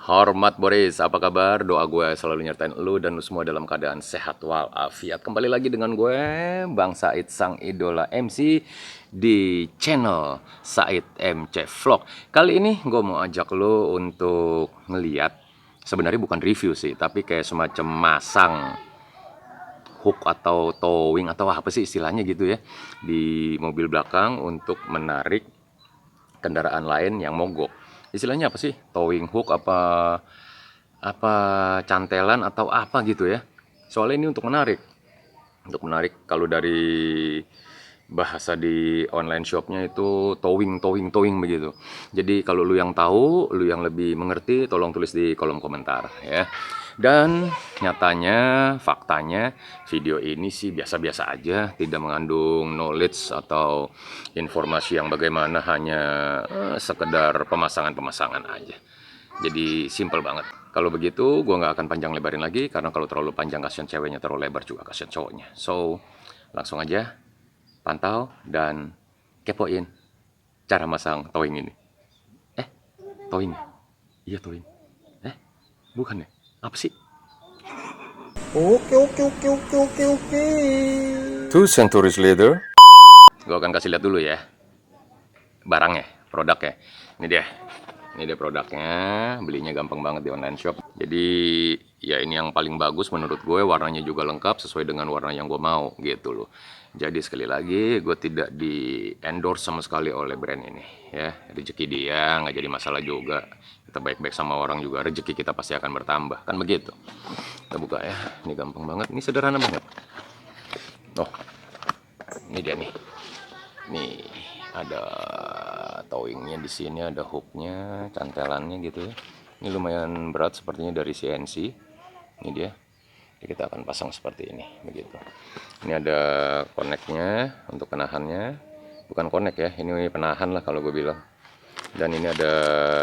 Hormat Boris, apa kabar? Doa gue selalu nyertain lu dan lu semua dalam keadaan sehat walafiat. Kembali lagi dengan gue, Bang Said Sang Idola MC di channel Said MC Vlog. Kali ini gue mau ajak lu untuk ngeliat, sebenarnya bukan review sih, tapi kayak semacam masang hook atau towing atau apa sih istilahnya gitu ya, di mobil belakang untuk menarik kendaraan lain yang mogok. Istilahnya apa sih? Towing hook apa cantelan atau apa gitu ya. Soalnya ini untuk menarik. Untuk menarik, kalau dari bahasa di online shopnya itu towing begitu. Jadi kalau lu yang tahu, lu yang lebih mengerti, tolong tulis di kolom komentar ya. Dan nyatanya, faktanya video ini sih biasa-biasa aja, tidak mengandung knowledge atau informasi yang bagaimana, hanya sekedar pemasangan-pemasangan aja. Jadi simple banget. Kalau begitu, gue nggak akan panjang lebarin lagi, karena kalau terlalu panjang kasihan ceweknya, terlalu lebar juga kasihan cowoknya. So, langsung aja pantau dan kepoin cara masang towing ini. Towing? Iya towing. Bukan ya? Apa sih? Oke. 2 centuries later, gue akan kasih lihat dulu ya barangnya, produknya. Ini dia produknya. Belinya gampang banget di online shop. Jadi ya ini yang paling bagus menurut gue, warnanya juga lengkap sesuai dengan warna yang gue mau gitu loh. Jadi sekali lagi, gue tidak di endorse sama sekali oleh brand ini ya. Rezeki dia, nggak jadi masalah juga. Kita baik-baik sama orang juga, rezeki kita pasti akan bertambah, kan begitu. Kita buka ya. Ini gampang banget, ini sederhana banget. Oh, ini dia nih. Nih ada towingnya di sini, ada hooknya, cantelannya gitu ya. Ini lumayan berat sepertinya, dari CNC. Ini dia. Jadi kita akan pasang seperti ini begitu. Ini ada koneknya untuk penahannya. Bukan konek ya, ini penahan lah kalau gue bilang. Dan ini ada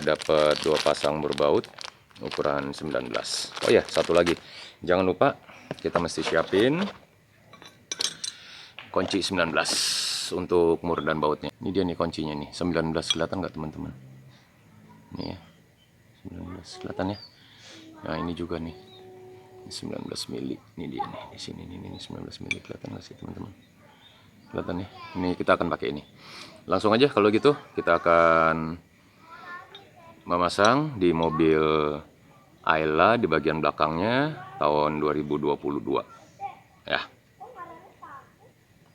dapat 2 pasang berbaut ukuran 19. Oh ya, satu lagi. Jangan lupa kita mesti siapin kunci 19 untuk mur dan bautnya. Ini dia nih kuncinya nih, 19. Kelihatan nggak teman-teman? Nih ya, 19 kelihatan ya. Nah ini juga nih, 19 mili. Ini dia nih, di sini nih 19 mili. Kelihatan nggak sih teman-teman? Kelihatan ya. Ini kita akan pakai ini. Langsung aja kalau gitu kita akan memasang di mobil Ayla di bagian belakangnya tahun 2022 ya.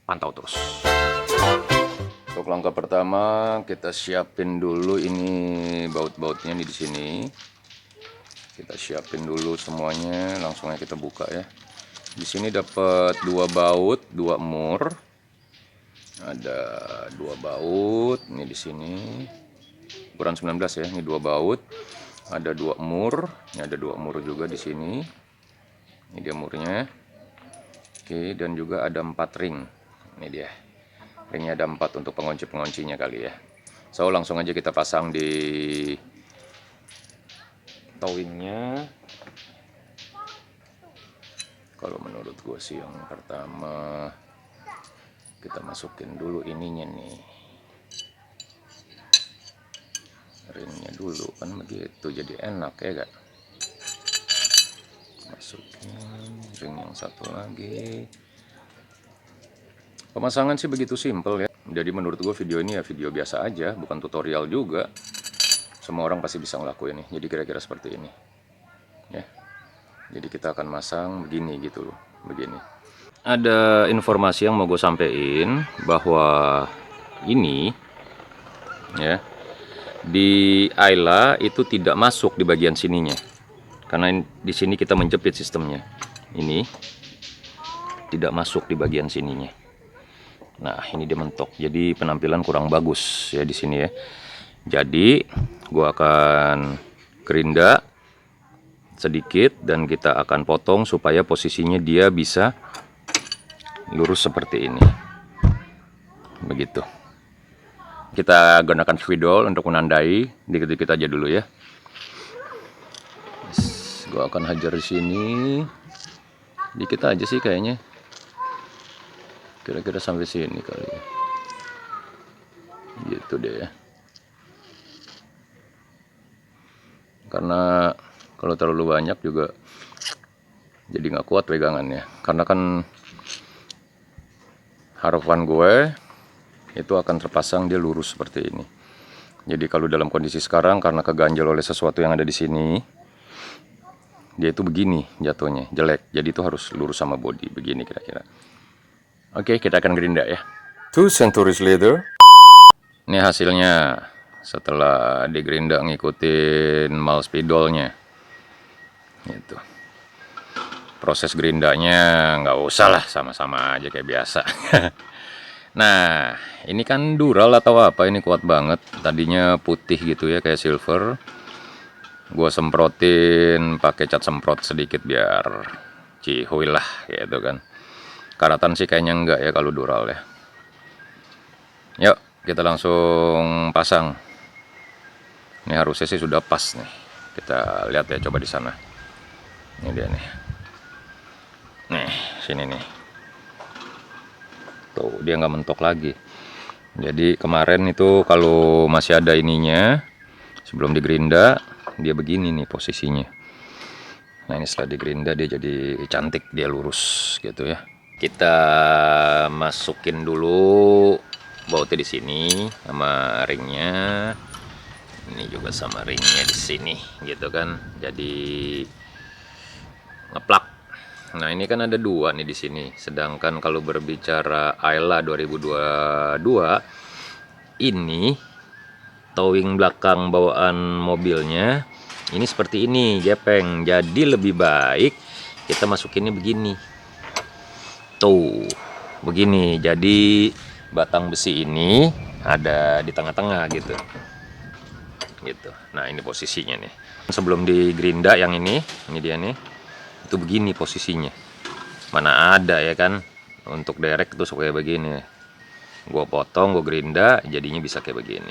Pantau terus. Untuk langkah pertama kita siapin dulu ini baut-bautnya nih di sini. Kita siapin dulu semuanya, langsung aja kita buka ya. Di sini dapat 2 baut, 2 mur. Ada 2 baut, ini di sini. Ukuran 19 ya, ini 2 baut. Ada 2 mur, ini ada 2 mur juga di sini. Ini dia murnya. Oke, dan juga ada 4 ring. Ini dia. Ringnya ada 4 untuk pengunci-penguncinya kali ya. So langsung aja kita pasang di towingnya. Kalau menurut gue sih yang pertama kita masukin dulu ininya nih, ringnya dulu kan begitu, jadi enak ya gak? Masukin ring yang satu lagi. Pemasangan sih begitu simple ya. Jadi menurut gue video ini ya video biasa aja, bukan tutorial juga. Semua orang pasti bisa ngelakuin nih. Jadi kira-kira seperti ini ya. Jadi kita akan masang begini gitu loh, begini. Ada informasi yang mau gue sampein, bahwa ini ya, di Ayla itu tidak masuk di bagian sininya, karena di sini kita menjepit sistemnya. Ini tidak masuk di bagian sininya. Nah ini dia mentok, jadi penampilan kurang bagus ya di sini ya. Jadi gua akan gerinda sedikit dan kita akan potong supaya posisinya dia bisa lurus seperti ini. Begitu. Kita gunakan spidol untuk menandai, dikit-dikit aja dulu ya. Gua akan hajar di sini. Dikit aja sih kayaknya. Kira-kira sampai sini kali ya. Gitu deh ya. karena kalau terlalu banyak juga jadi nggak kuat pegangannya. Karena kan harapan gue itu akan terpasang dia lurus seperti ini. Jadi kalau dalam kondisi sekarang karena keganjal oleh sesuatu yang ada di sini, dia itu begini jatuhnya, jelek. Jadi itu harus lurus sama body begini kira-kira. Oke, kita akan gerinda ya. 2 centuries later. Ini hasilnya setelah digerinda ngikutin mal spidolnya. Gitu. Proses gerindanya nggak usah lah, sama-sama aja kayak biasa. Nah, ini kan dural atau apa, ini kuat banget. Tadinya putih gitu ya, kayak silver. Gua semprotin pakai cat semprot sedikit biar cihuy lah gitu kan. Karatan sih kayaknya enggak ya kalau dural ya. Yuk, kita langsung pasang. Ini harusnya sih sudah pas nih. Kita lihat ya, coba di sana. Ini dia nih. Nih, sini nih. Tuh, dia nggak mentok lagi. Jadi kemarin itu kalau masih ada ininya, sebelum digerinda, dia begini nih posisinya. Nah ini setelah digerinda dia jadi cantik, dia lurus gitu ya. Kita masukin dulu bautnya di sini sama ringnya. Ini juga sama ringnya di sini gitu kan. Jadi ngeplak. Nah ini kan ada dua nih di sini. Sedangkan kalau berbicara Ayla 2022 ini towing belakang bawaan mobilnya ini seperti ini gepeng. Jadi lebih baik kita masukinnya begini. Tuh, begini. Jadi batang besi ini ada di tengah-tengah gitu. Gitu. Nah, ini posisinya nih. Sebelum digerinda yang ini dia nih. Itu begini posisinya. Mana ada ya kan untuk derek itu kayak begini. Gua potong, gua gerinda, jadinya bisa kayak begini.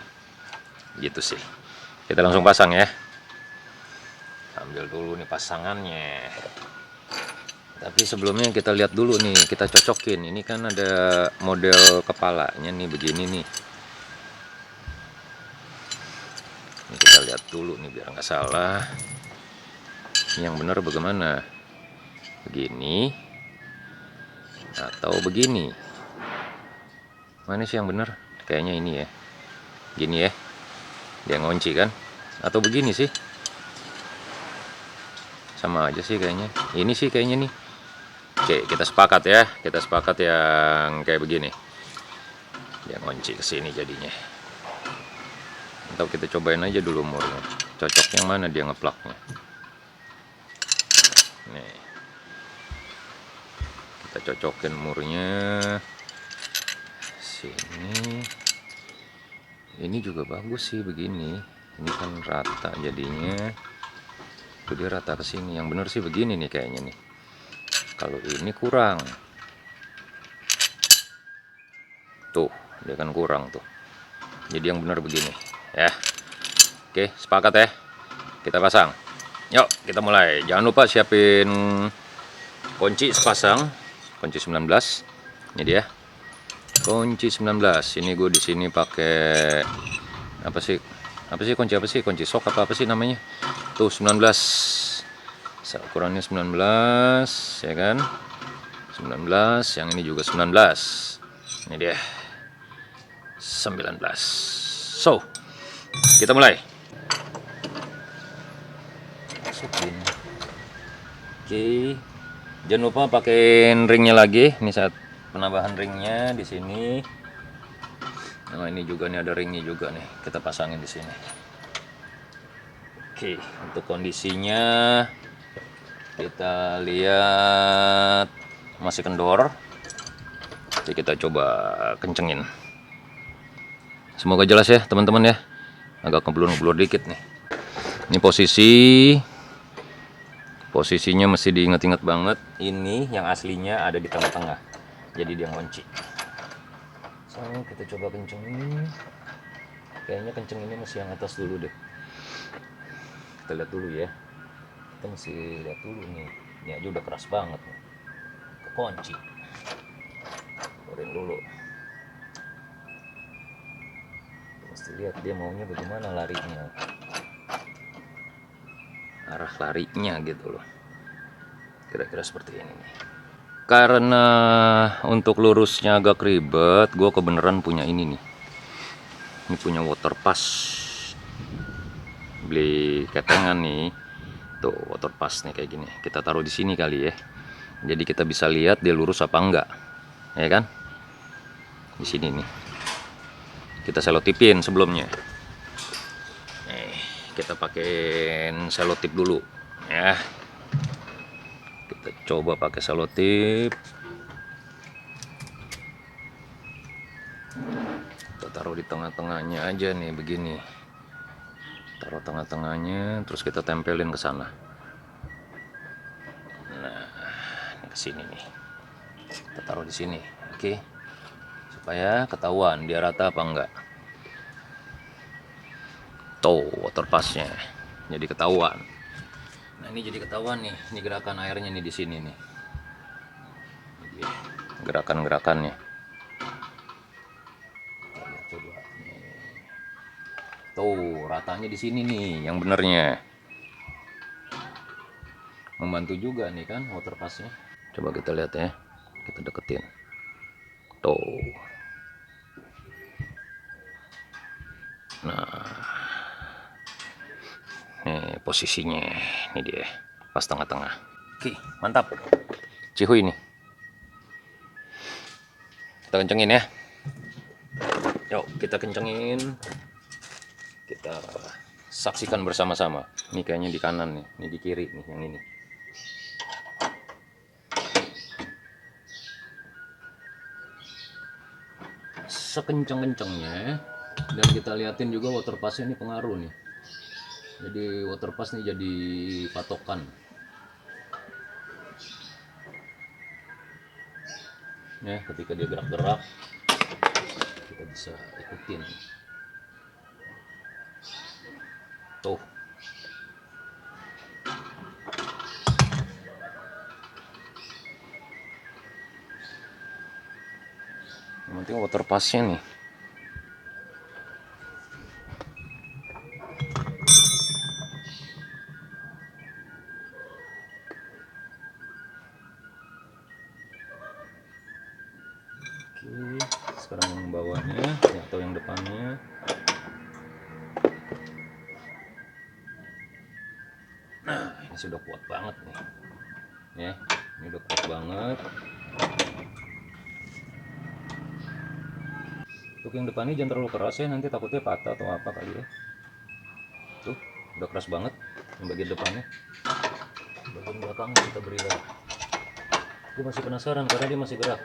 Gitu sih. Kita langsung pasang ya. Ambil dulu nih pasangannya. Tapi sebelumnya kita lihat dulu nih, kita cocokin. Ini kan ada model kepalanya nih begini nih. Ini kita lihat dulu nih biar nggak salah. Yang benar bagaimana? Begini atau begini? Mana sih yang benar? Kayaknya ini ya. Gini ya. Dia ngunci kan? Atau begini sih? Sama aja sih kayaknya. Ini sih kayaknya nih. Oke, kita sepakat ya. Kita sepakat yang kayak begini. Dia ngunci ke sini jadinya. Atau kita cobain aja dulu murnya. Cocok yang mana dia ngeplaknya. Nih. Kita cocokin murnya. Sini. Ini juga bagus sih begini. Ini kan rata jadinya. Itu dia rata ke sini. Yang bener sih begini nih kayaknya nih. Kalau ini kurang. Tuh, dia kan kurang tuh. Jadi yang bener begini, ya. Oke, sepakat ya. Kita pasang. Yuk, kita mulai. Jangan lupa siapin kunci sepasang, kunci 19. Ini dia. Kunci 19. Ini gue di sini pakai apa sih? Apa sih kunci apa sih? Kunci sok apa sih namanya? Tuh 19. Ukurannya 19, ya kan? 19, yang ini juga 19. Ini dia. 19. So, kita mulai. Masukin. Oke. Jangan lupa pakein ringnya lagi. Ini saat penambahan ringnya di sini. Nah, ini juga nih ada ringnya juga nih. Kita pasangin di sini. Oke, untuk kondisinya kita lihat masih kendor. Jadi kita coba kencengin. Semoga jelas ya teman-teman ya. Agak keblur-blur dikit nih. Ini posisinya mesti diingat-ingat banget. Ini yang aslinya ada di tengah-tengah. Jadi dia ngunci. So, kita coba kencengin. Kayaknya kencenginnya mesti yang atas dulu deh. Kita lihat dulu ya. Kita mesti lihat dulu nih. Ini aja udah keras banget nih. Kekunci. Keluarin dulu. Kita mesti lihat dia maunya bagaimana larinya. larinya gitu loh. Kira-kira seperti ini nih. Karena untuk lurusnya agak ribet, gue kebenaran punya ini nih. Ini punya water pass. Beli ketengan nih. Tuh water pass nih kayak gini. Kita taruh di sini kali ya. Jadi kita bisa lihat dia lurus apa enggak. Ya kan? Di sini nih. Kita selotipin sebelumnya. Kita pakein selotip dulu ya. Kita coba pakai selotip. Kita taruh di tengah-tengahnya aja nih begini. Taruh tengah-tengahnya, terus kita tempelin ke sana. Nah, ke sini nih. Kita taruh di sini, oke? Supaya ketahuan dia rata apa enggak. Tuh water passnya, jadi ketahuan. Nah ini jadi ketahuan nih, ini gerakan airnya nih di sini nih. Gerakan-gerakannya. Coba. Tuh ratanya di sini nih, yang benernya. Membantu juga nih kan water passnya. Coba kita lihat ya, kita deketin. Tuh. Nah. Nih posisinya, ini dia, pas tengah-tengah. Oke, mantap. Cihuy nih. Kita kencengin ya. Yuk, kita kencengin. Kita saksikan bersama-sama. Ini kayaknya di kanan nih, ini di kiri nih yang ini. Sekenceng-kencengnya, dan kita liatin juga water passnya ini pengaruh nih. Jadi water pass nih jadi patokan. Ya, ketika dia gerak-gerak kita bisa ikutin. Tuh. Yang penting water passnya nih. Oke, sekarang yang bawahnya atau yang depannya. Nah, ini sudah kuat banget nih. Ya, ini udah kuat banget. Untuk yang depannya jangan terlalu keras ya, nanti takutnya patah atau apa kali ya. Tuh, udah keras banget yang bagian depannya. Bagian belakang kita beri lagi. Gue masih penasaran karena dia masih gerak.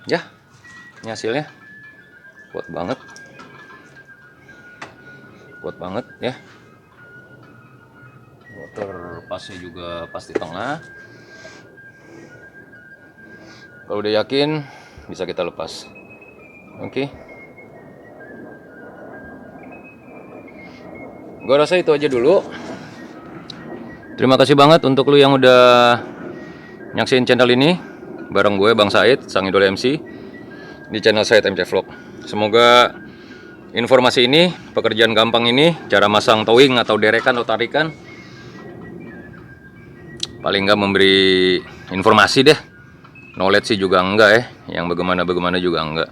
Ya, ini hasilnya kuat banget ya. Water passnya juga pas di tengah. Kalau udah yakin bisa kita lepas. Oke. Gua rasa itu aja dulu. Terima kasih banget untuk lu yang udah nyaksin channel ini bareng gue Bang Said, Sang Idola MC di channel Said MC Vlog. Semoga informasi ini, pekerjaan gampang ini, cara masang towing atau derekan atau tarikan, paling nggak memberi informasi deh. Knowledge sih juga enggak ya, yang bagaimana juga enggak.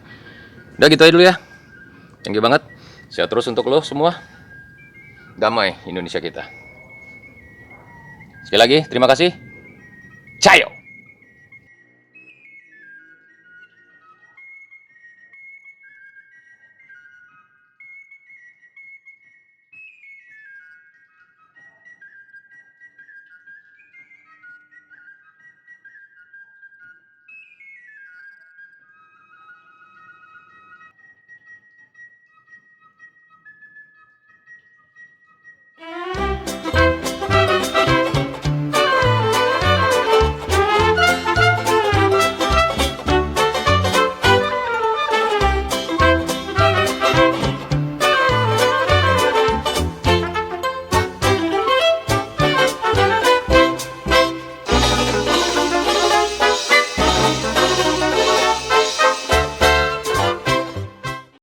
Udah gitu aja dulu ya. Thank you banget. Sehat terus untuk lo semua. Damai Indonesia kita. Sekali lagi, terima kasih. Cayo!